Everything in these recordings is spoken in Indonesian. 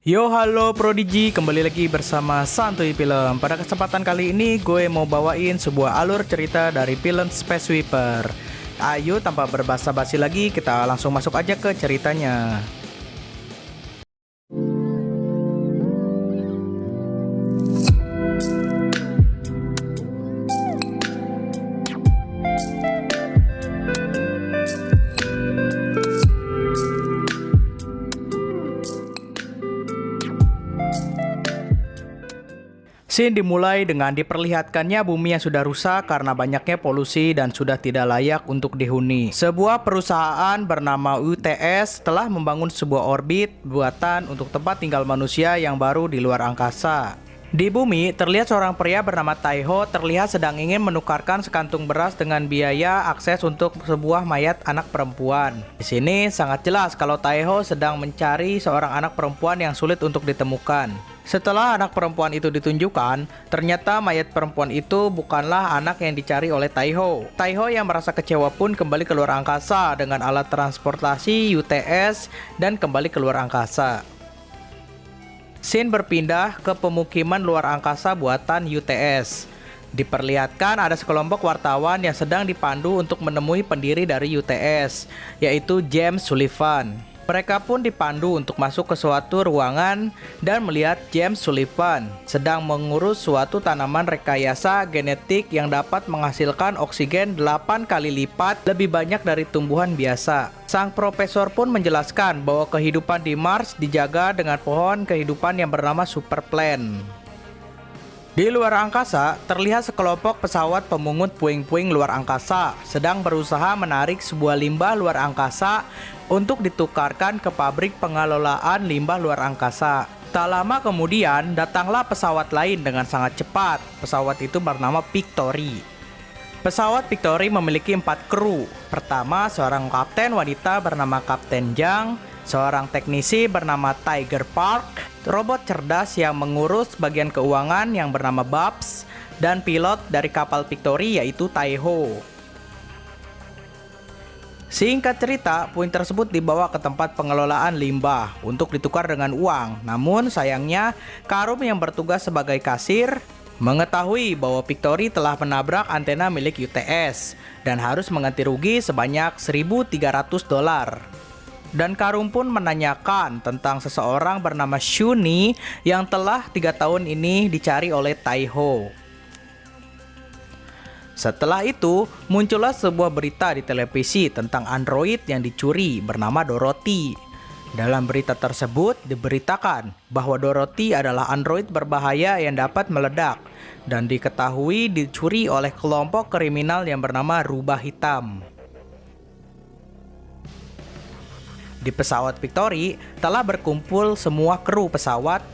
Yo halo Prodigy, kembali lagi bersama Santuy Film. Pada kesempatan kali ini gue mau bawain sebuah alur cerita dari film Space Sweeper. Ayo tanpa berbasa-basi lagi, kita langsung masuk aja ke ceritanya. Scene dimulai dengan diperlihatkannya bumi yang sudah rusak karena banyaknya polusi dan sudah tidak layak untuk dihuni. Sebuah perusahaan bernama UTS telah membangun sebuah orbit buatan untuk tempat tinggal manusia yang baru di luar angkasa. Di bumi, terlihat seorang pria bernama Taiho terlihat sedang ingin menukarkan sekantung beras dengan biaya akses untuk sebuah mayat anak perempuan. Di sini sangat jelas kalau Taiho sedang mencari seorang anak perempuan yang sulit untuk ditemukan. Setelah anak perempuan itu ditunjukkan, ternyata mayat perempuan itu bukanlah anak yang dicari oleh Taiho. Taiho yang merasa kecewa pun kembali ke luar angkasa dengan alat transportasi UTS dan kembali ke luar angkasa. Scene berpindah ke pemukiman luar angkasa buatan UTS. Diperlihatkan ada sekelompok wartawan yang sedang dipandu untuk menemui pendiri dari UTS, yaitu James Sullivan. Mereka pun dipandu untuk masuk ke suatu ruangan dan melihat James Sullivan sedang mengurus suatu tanaman rekayasa genetik yang dapat menghasilkan oksigen 8 kali lipat lebih banyak dari tumbuhan biasa. Sang profesor pun menjelaskan bahwa kehidupan di Mars dijaga dengan pohon kehidupan yang bernama Superplant. Di luar angkasa, terlihat sekelompok pesawat pemungut puing-puing luar angkasa sedang berusaha menarik sebuah limbah luar angkasa untuk ditukarkan ke pabrik pengelolaan limbah luar angkasa. Tak lama kemudian, datanglah pesawat lain dengan sangat cepat. Pesawat itu bernama Victory. Pesawat Victory memiliki 4 kru. Pertama, seorang kapten wanita bernama Kapten Jang, seorang teknisi bernama Tiger Park, robot cerdas yang mengurus bagian keuangan yang bernama Babs, dan pilot dari kapal Victory yaitu Taiho. Singkat cerita, puing tersebut dibawa ke tempat pengelolaan limbah untuk ditukar dengan uang. Namun sayangnya, Karum yang bertugas sebagai kasir mengetahui bahwa Victory telah menabrak antena milik UTS dan harus mengganti rugi sebanyak $1.300. Dan Karum pun menanyakan tentang seseorang bernama Shuni yang telah 3 tahun ini dicari oleh Taiho. Setelah itu, muncullah sebuah berita di televisi tentang android yang dicuri bernama Dorothy. Dalam berita tersebut diberitakan bahwa Dorothy adalah android berbahaya yang dapat meledak dan diketahui dicuri oleh kelompok kriminal yang bernama Rubah Hitam. Di pesawat Victory telah berkumpul semua kru pesawat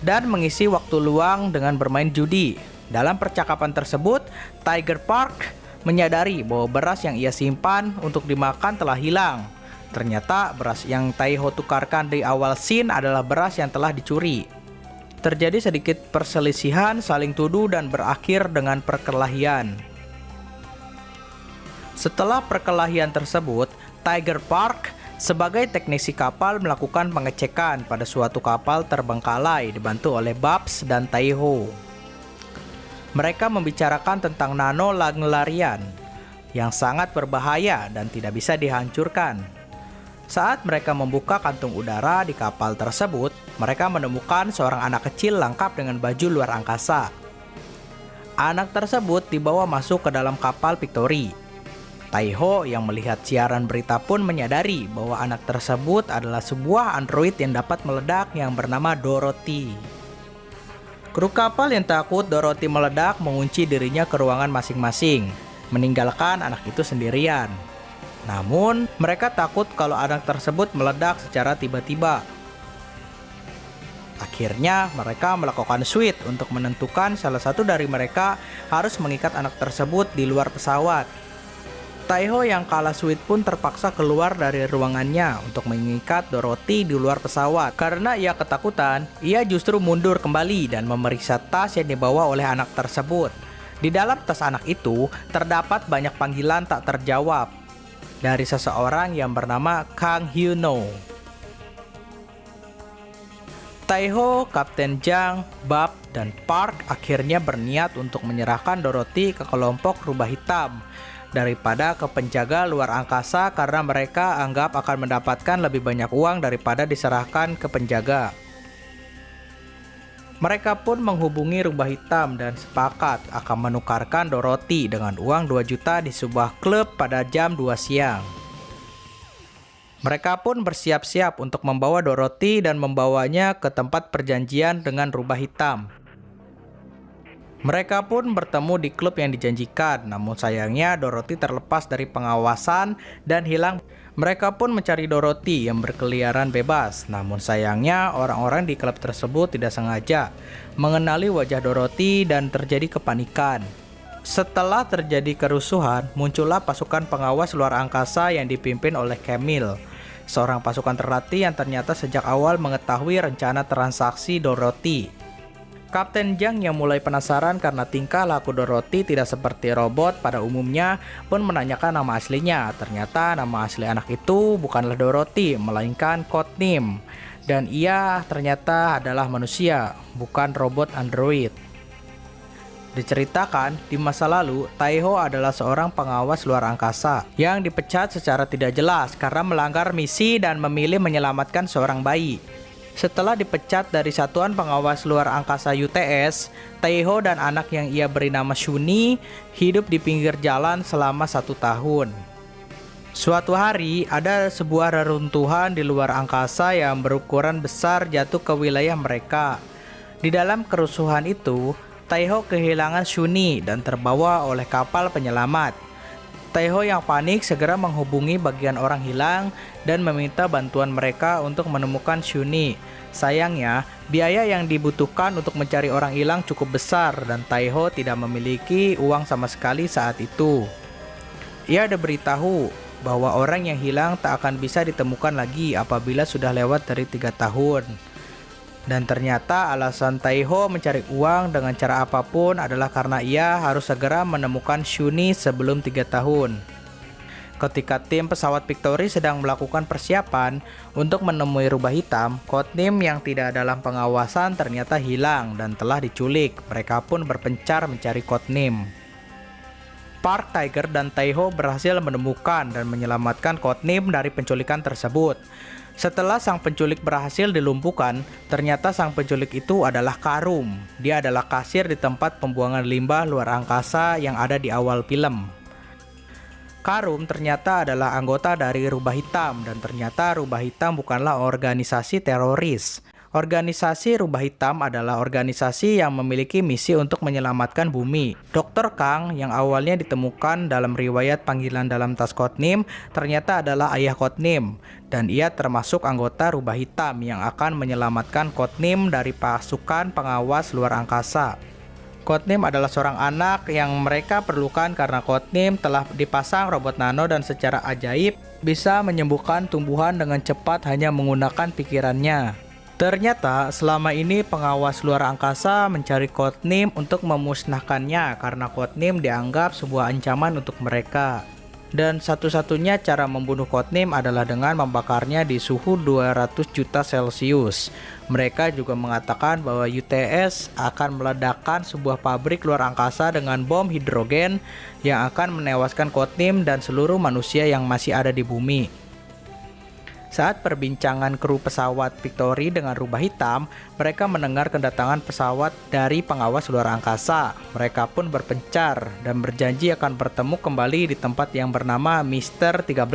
dan mengisi waktu luang dengan bermain judi. Dalam percakapan tersebut, Tiger Park menyadari bahwa beras yang ia simpan untuk dimakan telah hilang. Ternyata beras yang Taiho tukarkan di awal scene adalah beras yang telah dicuri. Terjadi sedikit perselisihan, saling tuduh dan berakhir dengan perkelahian. Setelah perkelahian tersebut, Tiger Park sebagai teknisi kapal melakukan pengecekan pada suatu kapal terbengkalai dibantu oleh Babs dan Taiho. Mereka membicarakan tentang nano-langlarian yang sangat berbahaya dan tidak bisa dihancurkan. Saat mereka membuka kantung udara di kapal tersebut, mereka menemukan seorang anak kecil lengkap dengan baju luar angkasa. Anak tersebut dibawa masuk ke dalam kapal Victory. Taiho yang melihat siaran berita pun menyadari bahwa anak tersebut adalah sebuah android yang dapat meledak yang bernama Dorothy. Kru kapal yang takut Dorothy meledak mengunci dirinya ke ruangan masing-masing, meninggalkan anak itu sendirian. Namun, mereka takut kalau anak tersebut meledak secara tiba-tiba. Akhirnya, mereka melakukan switch untuk menentukan salah satu dari mereka harus mengikat anak tersebut di luar pesawat. Taiho yang kalah switch pun terpaksa keluar dari ruangannya untuk mengikat Dorothy di luar pesawat. Karena ia ketakutan, ia justru mundur kembali dan memeriksa tas yang dibawa oleh anak tersebut. Di dalam tas anak itu, terdapat banyak panggilan tak terjawab dari seseorang yang bernama Kang Hyuno. Taiho, Kapten Jang, Bab, dan Park akhirnya berniat untuk menyerahkan Dorothy ke kelompok rubah hitam daripada ke penjaga luar angkasa karena mereka anggap akan mendapatkan lebih banyak uang daripada diserahkan ke penjaga. Mereka pun menghubungi rubah hitam dan sepakat akan menukarkan Dorothy dengan uang 2 juta di sebuah klub pada jam 2 siang. Mereka pun bersiap-siap untuk membawa Dorothy dan membawanya ke tempat perjanjian dengan rubah hitam. Mereka pun bertemu di klub yang dijanjikan, namun sayangnya Dorothy terlepas dari pengawasan dan hilang. Mereka pun mencari Dorothy yang berkeliaran bebas, namun sayangnya orang-orang di klub tersebut tidak sengaja mengenali wajah Dorothy dan terjadi kepanikan. Setelah terjadi kerusuhan, muncullah pasukan pengawas luar angkasa yang dipimpin oleh Camille, seorang pasukan terlatih yang ternyata sejak awal mengetahui rencana transaksi Dorothy. Kapten Jang yang mulai penasaran karena tingkah laku Dorothy tidak seperti robot pada umumnya pun menanyakan nama aslinya. Ternyata nama asli anak itu bukanlah Dorothy, melainkan codename. Dan ia ternyata adalah manusia, bukan robot android. Diceritakan, di masa lalu, Taiho adalah seorang pengawas luar angkasa yang dipecat secara tidak jelas karena melanggar misi dan memilih menyelamatkan seorang bayi. Setelah dipecat dari Satuan Pengawas Luar Angkasa UTS, Taiho dan anak yang ia beri nama Shuni hidup di pinggir jalan selama 1 tahun. Suatu hari, ada sebuah reruntuhan di luar angkasa yang berukuran besar jatuh ke wilayah mereka. Di dalam kerusuhan itu, Taiho kehilangan Shuni dan terbawa oleh kapal penyelamat. Taiho yang panik segera menghubungi bagian orang hilang dan meminta bantuan mereka untuk menemukan Shuni. Sayangnya, biaya yang dibutuhkan untuk mencari orang hilang cukup besar dan Taiho tidak memiliki uang sama sekali saat itu. Ia diberitahu bahwa orang yang hilang tak akan bisa ditemukan lagi apabila sudah lewat dari 3 tahun. Dan ternyata alasan Taiho mencari uang dengan cara apapun adalah karena ia harus segera menemukan Shuni sebelum 3 tahun. Ketika tim pesawat Victory sedang melakukan persiapan untuk menemui rubah hitam, codename yang tidak dalam pengawasan ternyata hilang dan telah diculik. Mereka pun berpencar mencari codename. Park, Tiger, dan Taiho berhasil menemukan dan menyelamatkan codename dari penculikan tersebut. Setelah sang penculik berhasil dilumpuhkan, ternyata sang penculik itu adalah Karum. Dia adalah kasir di tempat pembuangan limbah luar angkasa yang ada di awal film. Karum ternyata adalah anggota dari Rubah Hitam dan ternyata Rubah Hitam bukanlah organisasi teroris. Organisasi Rubah Hitam adalah organisasi yang memiliki misi untuk menyelamatkan bumi. Dr. Kang yang awalnya ditemukan dalam riwayat panggilan dalam tas codename ternyata adalah ayah codename dan ia termasuk anggota Rubah Hitam yang akan menyelamatkan codename dari pasukan pengawas luar angkasa. Codename adalah seorang anak yang mereka perlukan karena codename telah dipasang robot nano dan secara ajaib bisa menyembuhkan tumbuhan dengan cepat hanya menggunakan pikirannya. Ternyata selama ini pengawas luar angkasa mencari codename untuk memusnahkannya karena codename dianggap sebuah ancaman untuk mereka. Dan satu-satunya cara membunuh codename adalah dengan membakarnya di suhu 200 juta Celcius. Mereka juga mengatakan bahwa UTS akan meledakkan sebuah pabrik luar angkasa dengan bom hidrogen yang akan menewaskan codename dan seluruh manusia yang masih ada di bumi. Saat perbincangan kru pesawat Victory dengan Rubah Hitam, mereka mendengar kedatangan pesawat dari pengawas luar angkasa. Mereka pun berpencar dan berjanji akan bertemu kembali di tempat yang bernama Mister 13.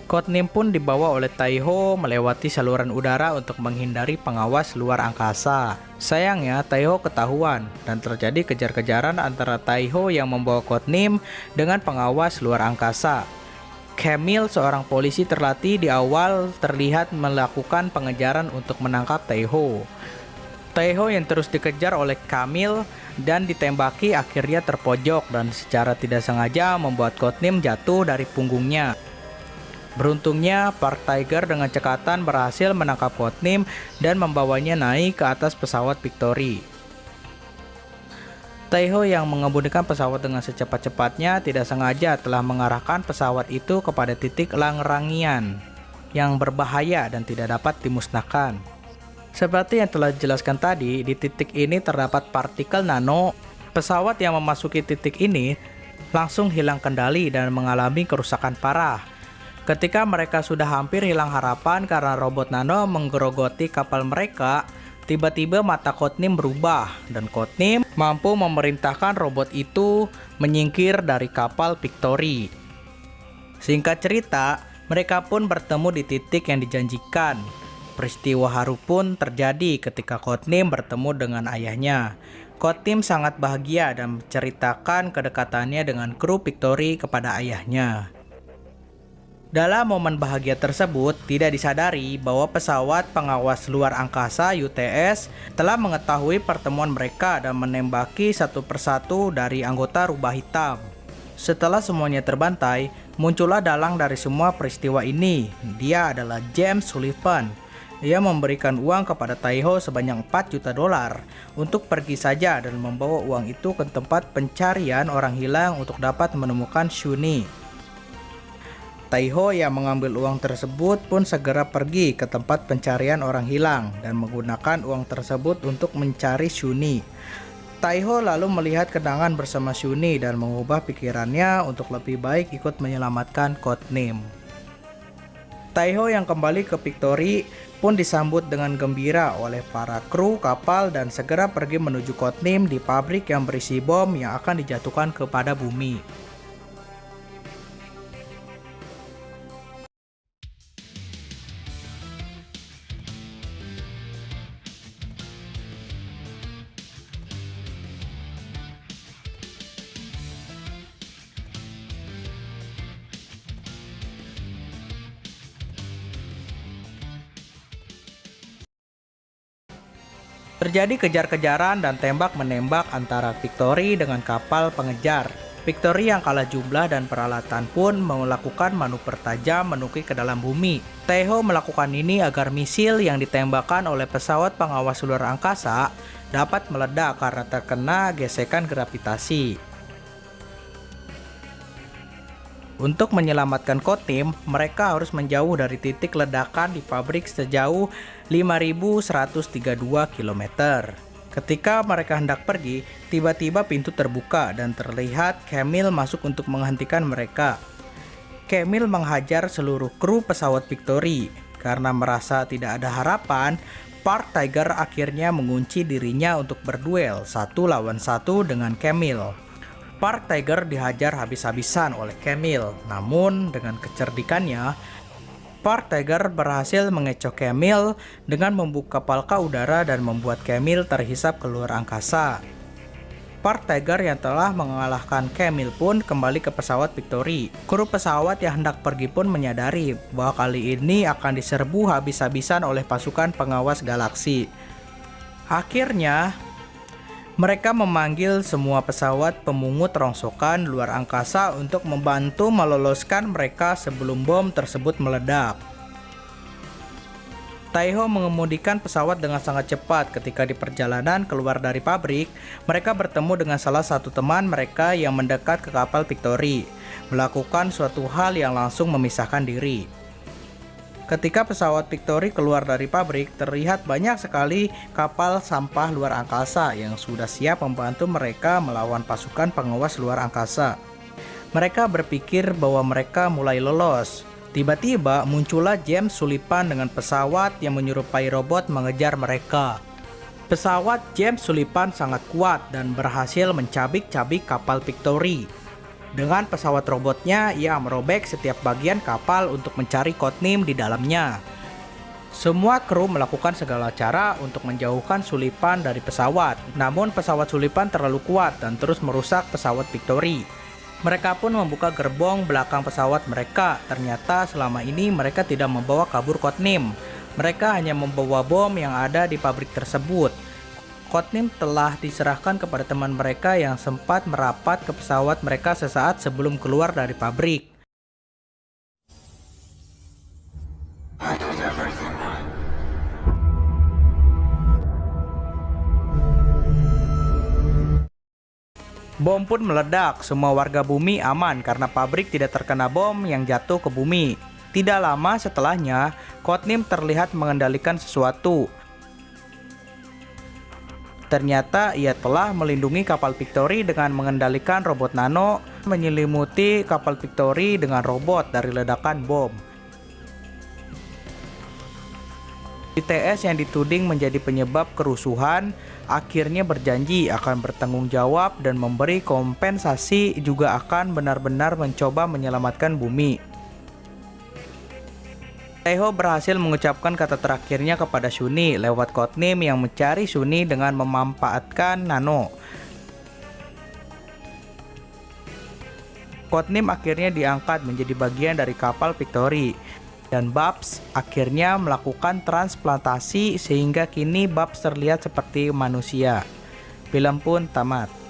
Codename pun dibawa oleh Taiho melewati saluran udara untuk menghindari pengawas luar angkasa. Sayangnya Taiho ketahuan dan terjadi kejar-kejaran antara Taiho yang membawa codename dengan pengawas luar angkasa. Camille, seorang polisi terlatih, di awal terlihat melakukan pengejaran untuk menangkap Taiho. Taiho yang terus dikejar oleh Camille dan ditembaki akhirnya terpojok dan secara tidak sengaja membuat codename jatuh dari punggungnya. Beruntungnya, Park Tiger dengan cekatan berhasil menangkap codename dan membawanya naik ke atas pesawat Victory. Taiho yang mengemudikan pesawat dengan secepat-cepatnya tidak sengaja telah mengarahkan pesawat itu kepada titik Langrangian yang berbahaya dan tidak dapat dimusnahkan. Seperti yang telah dijelaskan tadi, di titik ini terdapat partikel nano. Pesawat yang memasuki titik ini langsung hilang kendali dan mengalami kerusakan parah. Ketika mereka sudah hampir hilang harapan karena robot nano menggerogoti kapal mereka, tiba-tiba mata Codename berubah dan Codename mampu memerintahkan robot itu menyingkir dari kapal Victory. Singkat cerita, mereka pun bertemu di titik yang dijanjikan. Peristiwa haru pun terjadi ketika Codename bertemu dengan ayahnya. Codename sangat bahagia dan menceritakan kedekatannya dengan kru Victory kepada ayahnya. Dalam momen bahagia tersebut, tidak disadari bahwa pesawat pengawas luar angkasa UTS telah mengetahui pertemuan mereka dan menembaki satu persatu dari anggota rubah hitam. Setelah semuanya terbantai, muncullah dalang dari semua peristiwa ini. Dia adalah James Sullivan. Ia memberikan uang kepada Taiho sebanyak 4 juta dolar untuk pergi saja dan membawa uang itu ke tempat pencarian orang hilang untuk dapat menemukan Shuni. Taiho yang mengambil uang tersebut pun segera pergi ke tempat pencarian orang hilang dan menggunakan uang tersebut untuk mencari Shuni. Taiho lalu melihat kenangan bersama Shuni dan mengubah pikirannya untuk lebih baik ikut menyelamatkan Codename. Taiho yang kembali ke Victory pun disambut dengan gembira oleh para kru kapal dan segera pergi menuju Codename di pabrik yang berisi bom yang akan dijatuhkan kepada bumi. Terjadi kejar-kejaran dan tembak-menembak antara Victory dengan kapal pengejar. Victory yang kalah jumlah dan peralatan pun melakukan manuver tajam menuki ke dalam bumi. Taiho melakukan ini agar misil yang ditembakkan oleh pesawat pengawas luar angkasa dapat meledak karena terkena gesekan gravitasi. Untuk menyelamatkan Codename, mereka harus menjauh dari titik ledakan di pabrik sejauh 5.132 km. Ketika mereka hendak pergi, tiba-tiba pintu terbuka dan terlihat Camille masuk untuk menghentikan mereka. Camille menghajar seluruh kru pesawat Victory. Karena merasa tidak ada harapan, Park Tiger akhirnya mengunci dirinya untuk berduel 1 lawan 1 dengan Camille. Park Tiger dihajar habis-habisan oleh Camille, namun dengan kecerdikannya, Park Tiger berhasil mengecoh Camille dengan membuka palka udara dan membuat Camille terhisap keluar angkasa. Park Tiger yang telah mengalahkan Camille pun kembali ke pesawat Victory. Kru pesawat yang hendak pergi pun menyadari bahwa kali ini akan diserbu habis-habisan oleh pasukan pengawas galaksi. Akhirnya, mereka memanggil semua pesawat pemungut rongsokan luar angkasa untuk membantu meloloskan mereka sebelum bom tersebut meledak. Taiho mengemudikan pesawat dengan sangat cepat. Ketika di perjalanan keluar dari pabrik, mereka bertemu dengan salah satu teman mereka yang mendekat ke kapal Victory, melakukan suatu hal yang langsung memisahkan diri. Ketika pesawat Victory keluar dari pabrik, terlihat banyak sekali kapal sampah luar angkasa yang sudah siap membantu mereka melawan pasukan pengawas luar angkasa. Mereka berpikir bahwa mereka mulai lolos. Tiba-tiba muncullah James Sullivan dengan pesawat yang menyerupai robot mengejar mereka. Pesawat James Sullivan sangat kuat dan berhasil mencabik-cabik kapal Victory. Dengan pesawat robotnya, ia merobek setiap bagian kapal untuk mencari Codename di dalamnya. Semua kru melakukan segala cara untuk menjauhkan Sullivan dari pesawat. Namun pesawat Sullivan terlalu kuat dan terus merusak pesawat Victory. Mereka pun membuka gerbong belakang pesawat mereka. Ternyata selama ini mereka tidak membawa kabur Codename. Mereka hanya membawa bom yang ada di pabrik tersebut. Codename telah diserahkan kepada teman mereka yang sempat merapat ke pesawat mereka sesaat sebelum keluar dari pabrik. Bom pun meledak, semua warga bumi aman karena pabrik tidak terkena bom yang jatuh ke bumi. Tidak lama setelahnya, Codename terlihat mengendalikan sesuatu. Ternyata ia telah melindungi kapal Victory dengan mengendalikan robot nano, menyelimuti kapal Victory dengan robot dari ledakan bom. UTS yang dituding menjadi penyebab kerusuhan akhirnya berjanji akan bertanggung jawab dan memberi kompensasi, juga akan benar-benar mencoba menyelamatkan bumi. Taeho berhasil mengucapkan kata terakhirnya kepada Shuni lewat codename yang mencari Shuni dengan memanfaatkan nano. Codename akhirnya diangkat menjadi bagian dari kapal Victory, dan Babs akhirnya melakukan transplantasi sehingga kini Babs terlihat seperti manusia. Film pun tamat.